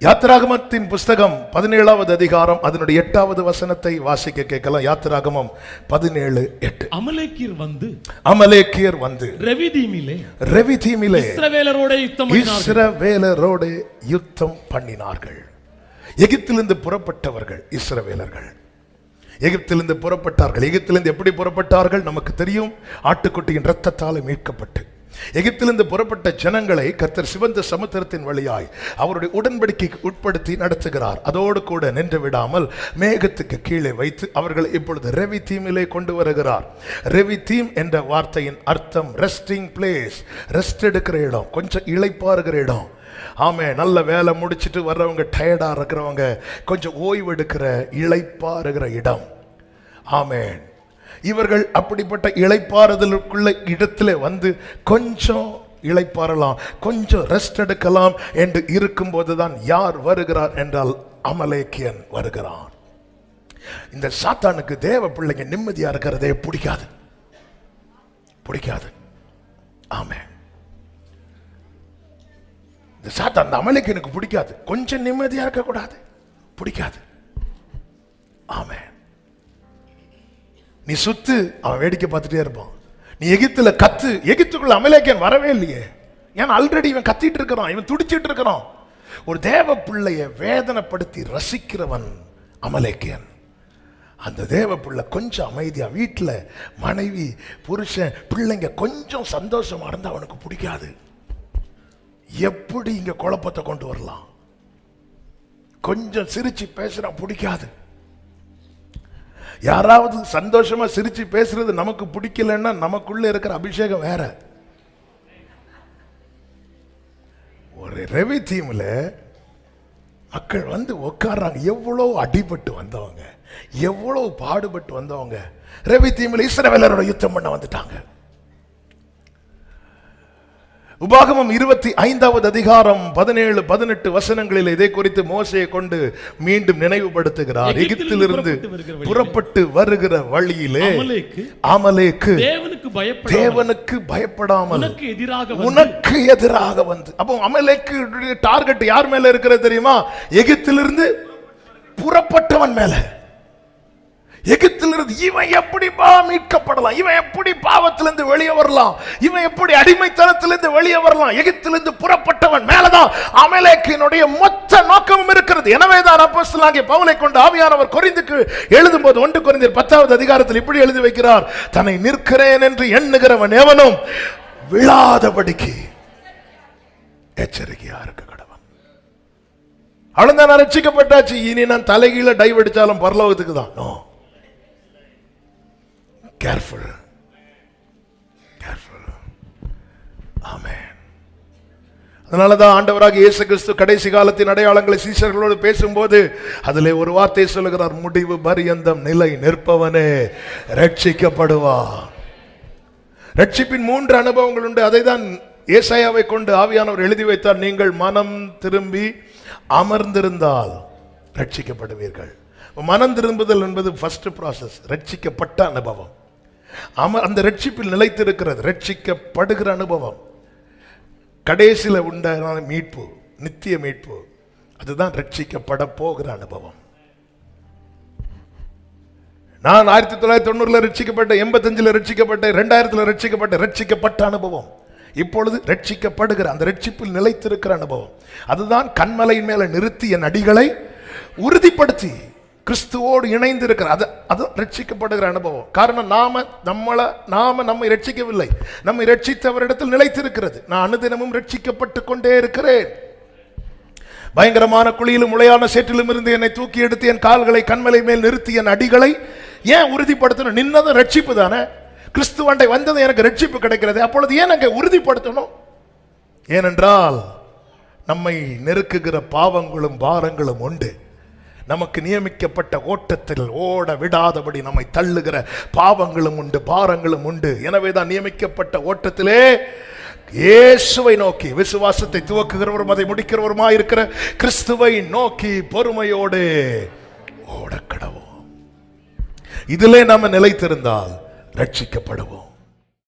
யாத்திராகமத்தின் புஸ்தகம் 17வது அதிகாரம் அதனுடைய 8வது வசனத்தை வாசிக்க கேட்கலாம். யாத்திராகமம் 17:8. அமலேக்கியர் வந்து ரெவிதீமிலே இஸ்ரவேலரோடு யுத்தம் பண்ணினார்கள். எகிப்திலிருந்து புறப்பட்டவர்கள் இஸ்ரவேலர்கள் எகிப்திலிருந்து புறப்பட்டார்கள். எகிப்திலிருந்து எப்படி புறப்பட்டார்கள் நமக்கு தெரியும். ஆட்டுக்குட்டியின் இரத்தத்தால் மீட்கப்பட்டு எகிப்திலிருந்து புறப்பட்ட ஜனங்களை கர்த்தர் சிவந்த சமுத்திரத்தின் வழியாய் அவருடைய உடன்படிக்கைக்கு உட்படுத்தி நடத்துகிறார். அதோடு கூட நின்று விடாமல் மேகத்துக்கு கீழே வைத்து அவர்களை இப்பொழுது ரெவிதீமிலே கொண்டு வருகிறார். ரெவிதீம் என்ற வார்த்தையின் அர்த்தம் ரெஸ்டிங் பிளேஸ், ரெஸ்ட் எடுக்கிற இடம், கொஞ்சம் இளைப்பாறுகிற இடம். ஆமே, நல்ல வேலை முடிச்சுட்டு வர்றவங்க, டயர்டா இருக்கிறவங்க கொஞ்சம் ஓய்வு எடுக்கிற இளைப்பாறுகிற இடம். ஆமேன். இவர்கள் அப்படிப்பட்ட இளைப்பாறுதலுக்குள்ள இடத்துல வந்து கொஞ்சம் இளைப்பாறலாம், கொஞ்சம் ரெஸ்ட் எடுக்கலாம் என்று இருக்கும் போதுதான் யார் வருகிறார் என்றால் அமலேக்கியன் வருகிறான். இந்த சாத்தானுக்கு தேவ பிள்ளைங்க நிம்மதியா இருக்கிறதே பிடிக்காது. ஆமென். இந்த சாத்தான் அந்த அமலேக்கியனுக்கு பிடிக்காது. கொஞ்சம் நிம்மதியா இருக்க கூடாது, பிடிக்காது. ஆமென். நீ சுத்து, அவன் வேடிக்கை பார்த்துட்டே இருப்பான். நீ எகிப்துல கத்து, எகிப்துக்குள்ள அமலேக்கியன் வரவே இல்லையே. ஏன்னா ஆல்ரெடி இவன் கத்திட்டு இருக்கிறான், இவன் துடிச்சிட்டு இருக்கிறான். ஒரு தேவ பிள்ளைய வேதனைப்படுத்தி ரசிக்கிறவன் அமலேக்கியன். அந்த தேவ பிள்ளை கொஞ்சம் அமைதியா வீட்டுல மனைவி புருஷன் பிள்ளைங்க கொஞ்சம் சந்தோஷமா இருந்தா அவனுக்கு பிடிக்காது. எப்படி இங்க குழப்பத்தை கொண்டு வரலாம், கொஞ்சம் சிரிச்சு பேசுறா பிடிக்காது. யாராவது சந்தோஷமா சிரிச்சு பேசுறது நமக்கு பிடிக்கலன்னா நமக்குள்ள இருக்கிற அபிஷேகம் வேற. ஒரு ரெவிதீம்ல மக்கள் வந்து உட்கார்றாங்க. எவ்வளவு அடிபட்டு வந்தவங்க, எவ்வளவு பாடுபட்டு வந்தவங்க. ரெவிதீம்ல இஸ்ரவேலரோட யுத்தம் பண்ண வந்துட்டாங்க. உபாகமம் 25வது அதிகாரம் 17-18 வசனங்களில் இதை குறித்து மோசேயை கொண்டு மீண்டும் நினைவுபடுத்துகிறார். எகிப்திலிருந்து புறப்பட்டு வருகிற வழியிலே அமலேக்கு தேவனுக்கு பயப்படாமல் உனக்கு எதிராக வந்து. அப்போ அமலேக்கு டார்கெட் யார் மேல இருக்கிறது தெரியுமா? எகிப்திலிருந்து புறப்பட்டவன் மேல. எகிப்திலிருந்து இவன் எப்படி மீட்கப்படலாம், இவன் எப்படி பாவத்திலிருந்து வெளியே வரலாம், இவன் எப்படி அடிமைத்தனத்திலிருந்து வெளியே வரலாம், எகிப்திலிருந்து புறப்பட்டவன் மேலதான் அமலேக்கினுடைய மொத்த நோக்கமும் இருக்கிறது. எனவேதான் அப்போஸ்தலனாகிய பவுலை கொண்டு ஆவியானவர் கொரிந்துக்கு எழுதும் போது 1 கொரிந்தியர் 10வது அதிகாரத்தில் இப்படி எழுதி வைக்கிறார்: தன்னை நிற்கிறேன் என்று எண்ணுகிறவன் எவனும் விழாதபடிக்கு எச்சரிக்கையா இருக்க கடவன். அவ்வளவுதான், நான் ரட்சிக்கப்பட்டாச்சு, இனி நான் தலைகீழ டைவ் அடிச்சாலும் பரலோகத்துக்கு தான். No, careful. ஆமென். அதனாலதான் ஆண்டவராகிய இயேசு கிறிஸ்து கடைசி காலத்தின் அடையாளங்களை சீஷர்களோடு பேசும்போது அதிலே ஒரு வார்த்தை சொல்லுகிறார்: முடிவு பரியந்தம் நிலை நிற்பவனே ரட்சிக்கப்படுவார். ரட்சிப்பின் 3 அனுபவங்கள் உண்டு. அதை தான் ஏசாயாவை கொண்டு ஆவியானவர் எழுதி வைத்தார். நீங்கள் மனம் திரும்பி அமர்ந்திருந்தால் ரட்சிக்கப்படுவீர்கள். மனம் திரும்புதல் என்பது ஃபர்ஸ்ட் ப்ராசஸ், ரட்சிக்கப்பட்ட அனுபவம். அந்த ரட்சிப்பில் நிலைத்திருக்கிறது ரட்சிக்கப்படுகிற அனுபவம். கடைசியில் உண்டான மீட்பு, நித்திய மீட்பு, அதுதான் ரட்சிக்கப்பட போகிற அனுபவம். நான் 1990 ரட்சிக்கப்பட்ட, 85 ரட்சிக்கப்பட்ட, 2000 ரட்சிக்கப்பட்ட, ரட்சிக்கப்பட்ட அனுபவம். இப்பொழுது ரட்சிக்கப்படுகிற அந்த ரட்சிப்பில் நிலைத்திருக்கிற அனுபவம். அதுதான் கண்மலையின் மேல நிறுத்தி என் அடிகளை உறுதிப்படுத்தி கிறிஸ்துவோடு இணைந்து இருக்கிற அது ரட்சிக்கப்படுகிற அனுபவம். காரணம் நம்மை ரட்சிக்கவில்லை, நம்மை ரட்சித்தவரிடத்தில் நிலைத்திருக்கிறது. நான் அனுதினமும் ரட்சிக்கப்பட்டு கொண்டே இருக்கிறேன். பயங்கரமான குழியிலும் முளையான சேற்றிலும் இருந்து என்னை தூக்கி எடுத்து என் கால்களை கண்மலை மேல் நிறுத்தி என் அடிகளை ஏன் உறுதிப்படுத்தணும்? நின்னதும் ரட்சிப்பு தானே. கிறிஸ்துவண்டை வந்தது எனக்கு ரட்சிப்பு கிடைக்கிறது. அப்பொழுது ஏன் அங்கே உறுதிப்படுத்தணும்? ஏனென்றால் நம்மை நெருக்குகிற பாவங்களும் பாரங்களும் உண்டு. நமக்கு நியமிக்கப்பட்ட ஓட்டத்தில் ஓட விடாதபடி நம்மை தள்ளுகிற பாவங்களும் உண்டு, பாரங்களும் உண்டு. எனவேதான் நியமிக்கப்பட்ட ஓட்டத்திலே இயேசுவை நோக்கி, விசுவாசத்தை துவக்குகிறவரும் அதை முடிக்கிறவருமாய் இருக்கிற கிறிஸ்துவை நோக்கி பொறுமையோடு ஓடக்கடவோம். இதிலே நாம நிலைத்திருந்தால் ரட்சிக்கப்படுவோம்.